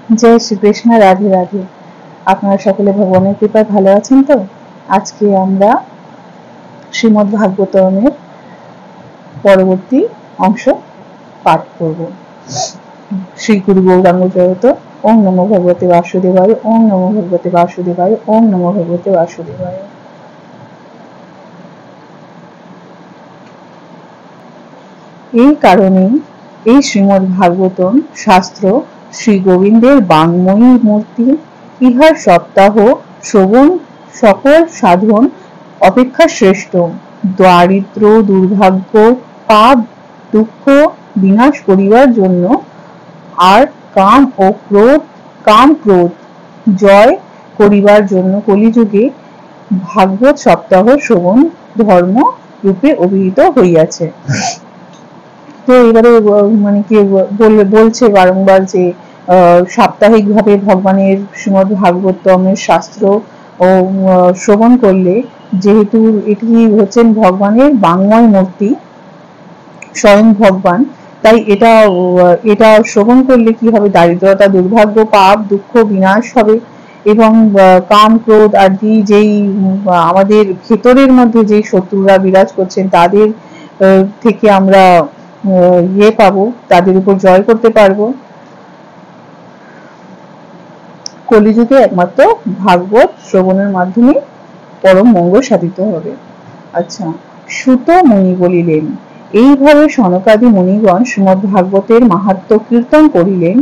जय श्री कृष्ण। राधे राधे। আপনারা সকলে ভগবানের কৃপায় ভালো আছেন তো? আজকে আমরা শ্রীমদ্ ভাগবতমের পরবর্তী অংশ পাঠ করব। শ্রী গুরু গৌরাঙ্গ জয়ত। ওম নমো ভগবতে বাসুদেবায়। ওম নমো ভগবতে বাসুদেবায়। ওম নমো ভগবতে বাসুদেবায়। এই কারণেই এই শ্রীমদ্ ভাগবতম শাস্ত্র শ্রী গোবিন্দের বাঙ্ময়ী মূর্তি, ইহার সপ্তাহ শ্রবণ সকল সাধন অপেক্ষা শ্রেষ্ঠ। দারিদ্র, দুর্ভাগ্য, পাপ, দুঃখ বিনাশ করিবার জন্য আর কাম ক্রোধ জয় করিবার জন্য কলিযুগে ভাগবত সপ্তাহ শ্রবণ ধর্ম রূপে অভিহিত হইয়াছে। তো এবারে মানে কি বলছে বারংবার যে সাপ্তাহিক ভাবে ভগবানের শ্রীমদ্ ভাগবতমের শাস্ত্র ও শ্রবণ করলে, যেহেতু এটি হচ্ছেন ভগবানের বাঙ্ময় মূর্তি, স্বয়ং ভগবান, তাই এটা শ্রবণ করলে কি হবে? দারিদ্রতা, দুর্ভাগ্য, পাপ, দুঃখ বিনাশ হবে এবং কাম ক্রোধ আদি যেই আমাদের ভেতরের মধ্যে যেই শত্রুরা বিরাজ করছেন তাদের থেকে আমরা পাবো, তাদের উপর জয় করতে পারবো। কলিযুগে একমাত্র ভাগবত শ্রবণের মাধ্যমে পরম মঙ্গল সাধিত হবে। আচ্ছা, সুত মুনি বলিলেন, এইভাবে সনকাদি মুনিগণ শ্রীমদ্ ভাগবতের মাহাত্ম্য কীর্তন করিলেন।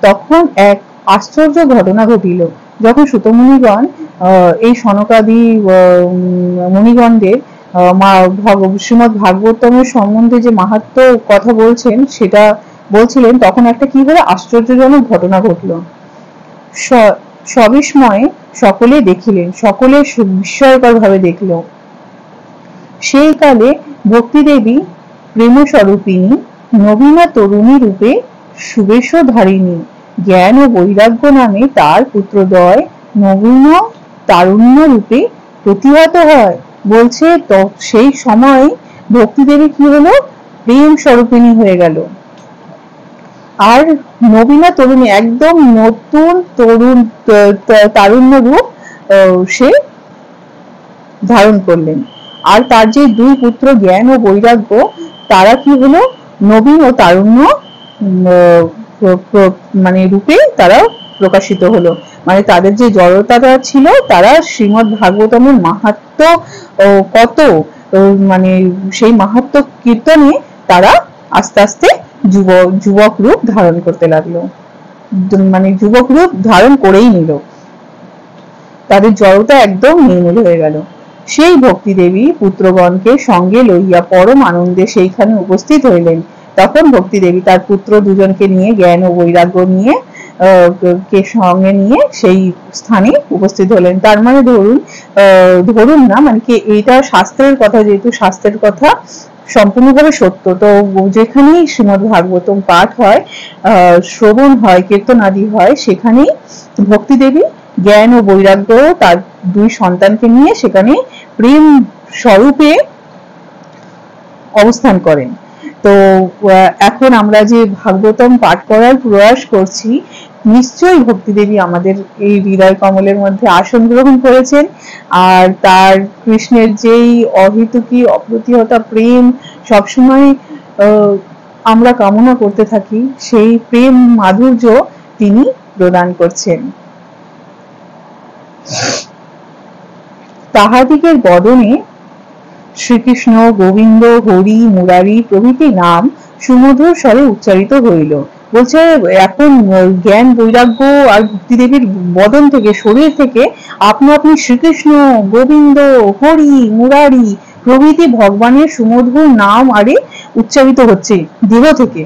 তখন এক আশ্চর্য ঘটনা ঘটিল। যখন সুত মুনিগণ এই সনকাদি মুনিগণদের শ্রীমদ্ ভাগবতমের সম্বন্ধে যে মাহাত্ম্য কথা বলছেন সেটা বলছিলেন, তখন একটা কি হলো, আশ্চর্যজনক ঘটনা ঘটল। সবিস্ময়ে সকলে দেখিলেন, সকলে বিস্ময়কর ভাবে দেখল। সেই কালে ভক্তিদেবী প্রেমস্বরূপিণী নবীনা তরুণী রূপে সুবেশধারিণী জ্ঞান ও বৈরাগ্য নামে তার পুত্রদ্বয় নবীন তারুণ্য রূপে প্রতিহত হয়। বলছে তো সেই সময় ভক্তিদেবী কি হলো, প্রেম স্বরূপিণী হয়ে গেল, আর নবীনা তরুণী একদম নতুন তারুণ্য রূপ সে ধারণ করলেন। আর তার যে দুই পুত্র জ্ঞান ও বৈরাগ্য, তারা কি হলো, নবীন ও তারুণ্য মানে রূপে তারা প্রকাশিত হলো। মানে তাদের যে জড়তাটা ছিল, তারা শ্রীমদ্ ভাগবতমের মাহাত্ম্য কত, মানে সেই মাহাত্ম্য কীর্তনে তারা আস্তে আস্তে যুবক রূপ ধারণ করতে লাগলো, মানে যুবক রূপ ধারণ করেই নিল, তাদের জড়তা একদম নির্মূল হয়ে গেল। সেই ভক্তি দেবী পুত্রগণকে সঙ্গে লইয়া পরম আনন্দে সেইখানে উপস্থিত হইলেন। তখন ভক্তি দেবী তার পুত্র দুজনকে নিয়ে, জ্ঞান ও বৈরাগ্য নিয়ে সঙ্গে নিয়ে সেই স্থানে উপস্থিত হলেন। তার মানে ধরুন না, মানে কি এইটা শাস্ত্রের কথা, যেহেতু শাস্ত্রের কথা সম্পূর্ণভাবে সত্য, তো যেখানেই শ্রীমদ্ ভাগবতম পাঠ হয়, শ্রবণ হয়, কীর্তন আদি হয়, সেখানেই ভক্তি দেবী জ্ঞান ও বৈরাগ্য তার দুই সন্তানকে নিয়ে সেখানে প্রেম স্বরূপে অবস্থান করেন। তো এখন আমরা যে ভাগবতম পাঠ করার প্রয়াস করছি, নিশ্চয়ই ভক্তি দেবী আমাদের এই হৃদয় কমলের মধ্যে আসন গ্রহণ করেছেন, আর তার কৃষ্ণের যেই অহেতুকী অপ্রতিহতা প্রেম সবসময় আমরা কামনা করতে থাকি, সেই প্রেম মাধুর্য তিনি প্রদান করছেন। তাহাদিগের বদনে শ্রীকৃষ্ণ, গোবিন্দ, হরি, মুরারি প্রভৃতি নাম সুমধুর স্বরে উচ্চারিত হইল। বলছে এখন জ্ঞান বৈরাগ্য আর ভক্তি দেবীর বদন থেকে, শরীর থেকে আপনা আপনি শ্রীকৃষ্ণ, গোবিন্দ, হরি, মুরারি প্রভৃতি ভগবানের সুমধুর নাম আরে উচ্চারিত হচ্ছে দেহ থেকে।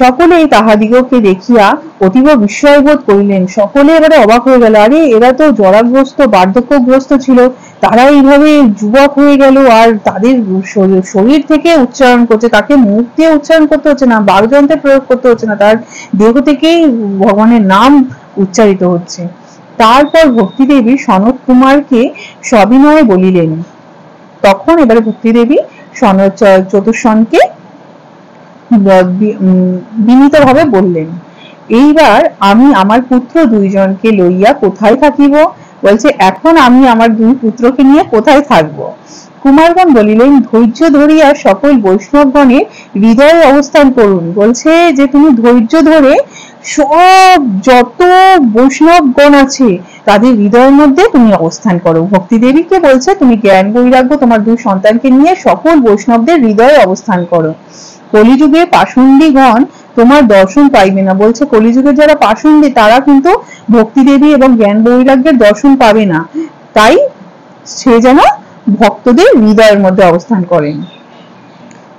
সকলেই তাহাদিগকে দেখিয়া অতীব বিস্ময়বোধ করিলেন। সকলে এবারে অবাক হয়ে গেল, আরে এরা তো জরাগ্রস্ত, বার্ধক্যগ্রস্ত ছিল, তারা এইভাবে যুবক হয়ে গেল, আর তাদের শরীর থেকে উচ্চারণ করছে, তাকে মুখ দিয়ে উচ্চারণ করতে হচ্ছে না, বাগযন্ত্রে প্রয়োগ করতে হচ্ছে না, তার দেহ থেকেই ভগবানের নাম উচ্চারিত হচ্ছে। তারপর ভক্তি দেবী সনত কুমারকে সবিনয়ে বলিলেন। তখন এবারে ভক্তি দেবী চতুর্শনকে বিনীতভাবে বললেন, এইবার আমি আমার পুত্র দুইজনকে লইয়া কোথায় থাকিব? বলছে এখন আমি আমার দুই পুত্রকে নিয়ে কোথায় থাকবো? কুমারগণ বলিলেন ধৈর্য ধরিয়া সকল বৈষ্ণবগণের হৃদয়ে অবস্থান করুন। বলছে যে তুমি ধৈর্য ধরে সব যত বৈষ্ণবগণ আছে তাদের হৃদয়ের মধ্যে তুমি অবস্থান করো। ভক্তি দেবীকে বলছে তুমি জ্ঞান বৈরাগ্য তোমার দুই সন্তানকে নিয়ে সকল বৈষ্ণবদের হৃদয়ে অবস্থান করো। কলিযুগে পাষণ্ডীগণ তোমার দর্শন পাইবে না। বলছে কলিযুগে যারা পাষণ্ডী তারা কিন্তু ভক্তি দেবী এবং জ্ঞান বৈরাগ্যের দর্শন পাবে না, তাই সে যেন ভক্তদের হৃদয়ের মধ্যে অবস্থান করেন।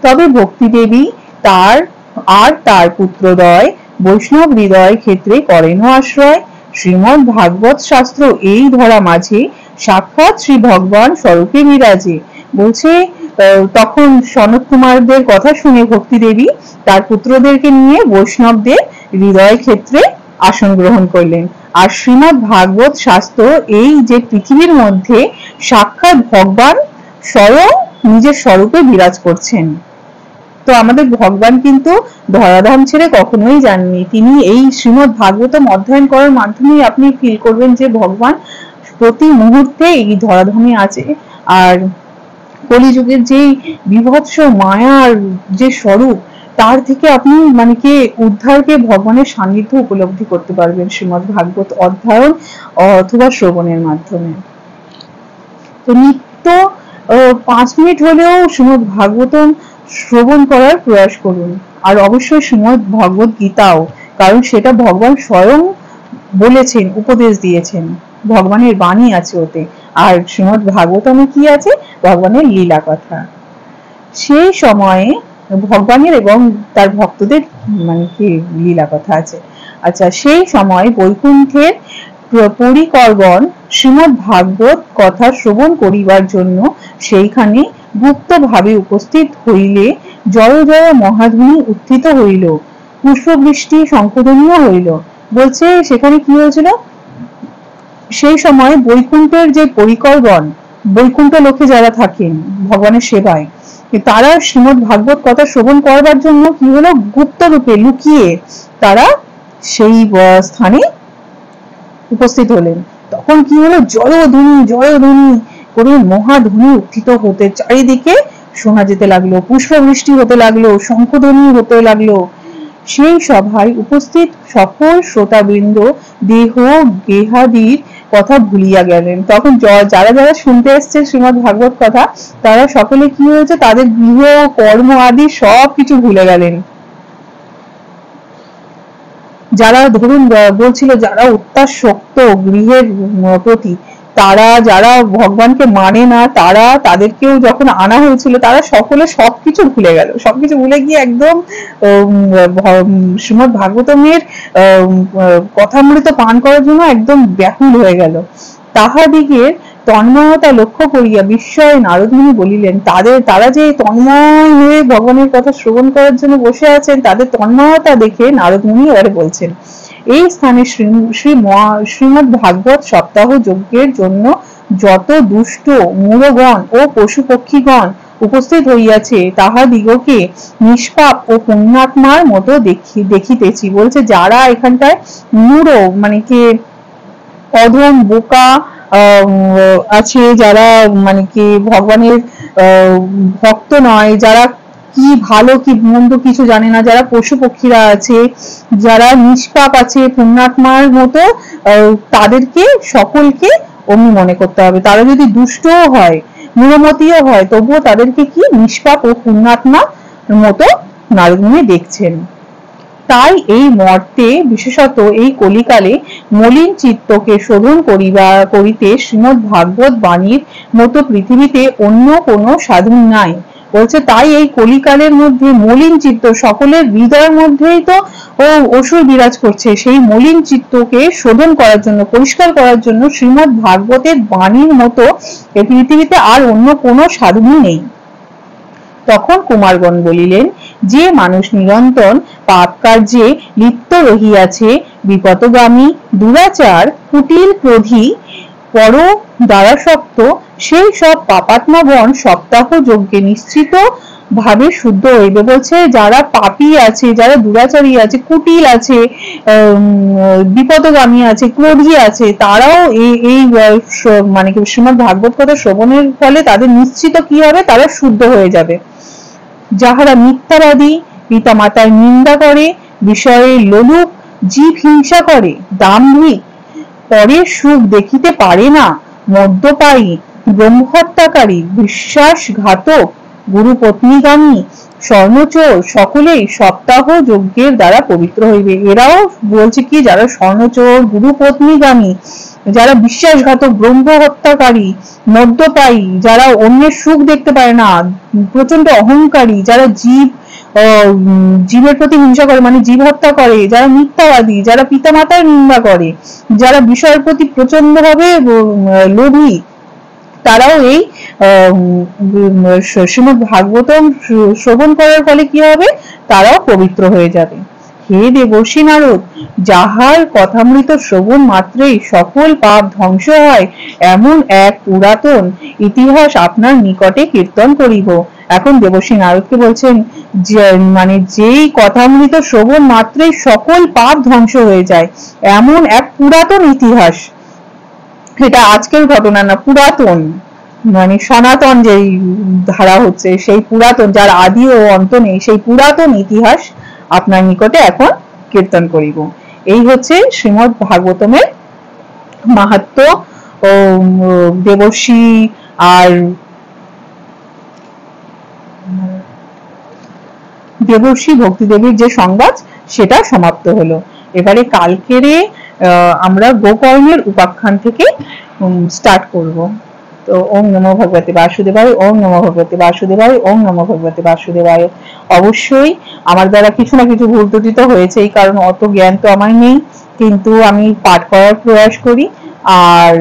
তবে ভক্তি দেবী তার পুত্রদ্বয় বৈষ্ণব হৃদয় ক্ষেত্রে করেন আশ্রয়। শ্রীমদ ভাগবত শাস্ত্র এই ধরা মাঝে সাক্ষাৎ শ্রী ভগবান স্বরূপে বিরাজে। বলছে তখন সনত কুমারদের কথা শুনে ভক্তি দেবী তার পুত্রদেরকে নিয়ে বৈষ্ণবদের হৃদয় ক্ষেত্রে আসন গ্রহণ করলেন। আর শ্রীমদ ভাগবত শাস্ত্র এই যে পৃথিবীর মধ্যে সাক্ষাৎ ভগবান স্বয়ং নিজের স্বরূপে বিরাজ করছেন। তো আমাদের ভগবান কিন্তু ধরাধাম ছেড়ে কখনোই যাননি। তিনি এই শ্রীমদ ভাগবতম অধ্যয়ন করার মাধ্যমে আপনি ফিল করবেন যে ভগবান প্রতি মুহূর্তে এই ধরাধামে আছে। আর কলিযুগের যে বিভৎস মায়ার যে স্বরূপ তার থেকে আপনি মানে কি উদ্ধারকে ভগবানের সান্নিধ্য উপলব্ধি করতে পারবেন শ্রীমদ ভাগবত অধ্যয়ন অথবা শ্রবণের মাধ্যমে। তো নিত্য 5 মিনিট হলেও শ্রীমদ ভাগবতম শ্রবণ করার প্রয়াস করুন। আর অবশ্যই শ্রীমদ ভগবত গীতাও, কারণ সেটা ভগবান স্বয়ং বলেছেন, উপদেশ দিয়েছেন, ভগবানের বাণী আছে ওতে। আর শ্রীমদ ভাগবতমে কি আছে? ভগবানের লীলা কথা। সেই সময়ে ভগবানের এবং তার ভক্তদের মানে কি লীলা কথা আছে। আচ্ছা, সেই সময় বৈকুণ্ঠের পরিকরগণ শ্রীমদ ভাগবত কথা শ্রবণ করিবার জন্য সেইখানে গুপ্ত ভাবে উপস্থিত হইলে জয় জয় মহাধ্বনি উত্থিত হইল, পুষ্পবৃষ্টি শঙ্খধ্বনিও হইল। বলছে সেখানে কি হয়েছিল? সেই সময় বৈকুণ্ঠের যে পরিকরগণ, বৈকুণ্ঠ লোকে যারা থাকেন ভগবানের সেবায়, তারা শ্রীমদ ভাগবত কথা শ্রবণ করবার জন্য কি হলো, গুপ্ত রূপে লুকিয়ে তারা সেই স্থানে উপস্থিত হলেন। তখন কি হলো, জয়ধ্বনি জয়ধ্বনি করে মহাধ্বনি উত্থিত হতে চারিদিকে শোনা যেতে লাগলো, পুষ্পবৃষ্টি হতে লাগলো, শঙ্খধ্বনি হতে লাগলো। সেই সভায় উপস্থিত সকল শ্রোতাবৃন্দ দেহ গেহাদির কথা ভুলিয়া গেলেন। তখন যারা যারা শুনতে এসছে শ্রীমদ ভাগবত কথা, তারা সকলে কি হয়েছে, তাদের গৃহ কর্ম আদি সবকিছু ভুলে গেলেন। যারা ধরুন বলছিল যারা অত্যাসক্ত গৃহের প্রতি, তারা যারা ভগবানকে মানে না, তাদেরকেও যখন আনা হয়েছিল তারা সকলে সবকিছু ভুলে গেল। সবকিছু ভুলে গিয়ে একদম শ্রীমদ ভাগবতমের কথামৃত পান করার জন্য একদম ব্যাকুল হয়ে গেল। তাহাদিগের তন্ময়তা লক্ষ্য করিয়া বিস্ময়ে নারদমুনি বলিলেন, তারা যে তন্ময় হয়ে ভগবানের কথা শ্রবণ করার জন্য বসে আছেন, তাদের তন্ময়তা দেখে নারদমুনি এবারে বলছেন, এই স্থানে শ্রীমদ ভাগবত সপ্তাহ যজ্ঞের জন্য যত দুষ্ট মূঢ়গণ ও পশু পক্ষীগণ উপস্থিত হইয়াছে তাহাদিগকে নিষ্পাপ ও পুণ্যাত্মার মতো দেখিতেছি। বলছে যারা এখানটায় মূঢ় মানে কি অধম বোকা আছে, যারা মানে কি ভগবানের ভক্ত নয়, যারা কি ভালো কি মন্দ কিছু জানে না, যারা পশু পক্ষীরা আছে, যারা নিষ্পাপ আছে পুণ্যাত্মার মতো, তাদেরকে সকলকে অমনি মনে করতে হবে। তারা যদি দুষ্টও হয়, মূঢ়মতিও হয়, তবুও তাদেরকে কি নিষ্পাপ ও পুণ্যাত্মা মতো নারদমুনি দেখছেন। তাই এই মর্তে বিশেষত এই কলিকালে মলিন চিত্তকে শোধন করিতে শ্রীমদ ভাগবত বাণীর মতো পৃথিবীতে অন্য কোনো সাধন নাই। বলছে তাই এই কলিকালের মধ্যে মলিন চিত্ত, সকলের হৃদয়ের মধ্যেই তো অসুর বিরাজ করছে, সেই মলিন চিত্তকে শোধন করার জন্য, পরিষ্কার করার জন্য শ্রীমদ ভাগবতের বাণীর মতো এই পৃথিবীতে আর অন্য কোনো সাধনই নেই। তখন কুমারগণ বলিলেন, যে মানুষ নিরন্তর পাপ কার্যে লিপ্ত রহিয়াছে, বিপদগামী, দুরাচার, কুটিল, ক্রোধী, পর দ্বারাসক্ত, সেই সব পাপাত্মাগণ সপ্তাহ যজ্ঞে নিশ্চিত ভাবে শুদ্ধ হইবে। বলছে যারা পাপী আছে, যারা দুরাচারী আছে, কুটিল আছে, বিপদগামী আছে, ক্রোধী আছে, তারাও এই মানে কি শ্রীমদ্ ভাগবত কথা শ্রবণের ফলে তাদের নিশ্চিত কি হবে, তারা শুদ্ধ হয়ে যাবে। যাহারা মিথ্যাবাদী, পিতা মাতার নিন্দা করে, বিষয়ে লোলুপ, জীব হিংসা করে, দাম্ভিক, পরের সুখ দেখিতে পারে না, মদ্যপায়ী, ব্রহ্মহত্যাকারী, বিশ্বাসঘাতক, গুরু পত্নীগামী, স্বর্ণচোর, সকলেই সপ্তাহ যজ্ঞের দ্বারা পবিত্র হইবে। এরাও বলছে কি, যারা স্বর্ণচোর, গুরু পত্নীগামী, যারা বিশ্বাসঘাতক, ব্রহ্ম হত্যাকারী, মদ্যপায়ী, যারা অন্যের সুখ দেখতে পারে না, প্রচন্ড অহংকারী, যারা জীবের প্রতি হিংসা করে মানে জীব হত্যা করে, যারা মিথ্যাবাদী, যারা পিতা মাতার নিন্দা করে, যারা বিষয়ের প্রতি প্রচন্ড ভাবে লোভী, তারাও এই শ্রীমদ্ ভাগবতম শ্রবণ করার ফলে কি হবে, তারাও পবিত্র হয়ে যাবে। হে দেবর্ষি নারদ, যাহার কথামৃত শ্রবণ মাত্রেই সকল পাপ ধ্বংস হয়, এমন এক পুরাতন ইতিহাস আপনার নিকটে কীর্তন করিব। এখন দেবর্ষি নারদকে বলছেন যে মানে যেই কথামৃত শ্রবণ মাত্রেই সকল পাপ ধ্বংস হয়ে যায়, এমন এক পুরাতন ইতিহাস, এটা আজকের ঘটনা না, পুরাতন মানে সনাতন যেই ধারা হচ্ছে, সেই পুরাতন, যার আদি ও অন্ত নেই, সেই পুরাতন ইতিহাস আপনার নিকটে এখন কীর্তন করিব। এই হচ্ছে শ্রীমদ্ ভাগবতমের মাহাত্ম্য ও দেবর্ষি আর দেবর্ষি ভক্তিদেবীর যে সংবাদ, সেটা সমাপ্ত হলো। এবারে কালকেরে আমরা গোকর্ণের উপাখ্যান থেকে স্টার্ট করব। তো ওম নমো ভগবতে বাসুদেবায়, ওম নমো ভগবতে বাসুদেবায়, ওম নমো ভগবতে বাসুদেবায়। অবশ্যই আমার দ্বারা কিছু না কিছু ভুল ত্রুটি তো হয়েছেই, কারণ অত জ্ঞান তো আমার নেই, কিন্তু আমি পাঠ করার প্রয়াস করি। আর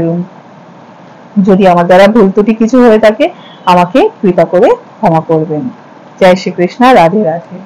যদি আমার দ্বারা ভুল ত্রুটি কিছু হয়ে থাকে, আমাকে কৃপা করে ক্ষমা করবেন। জয় শ্রীকৃষ্ণ, রাধে রাধে।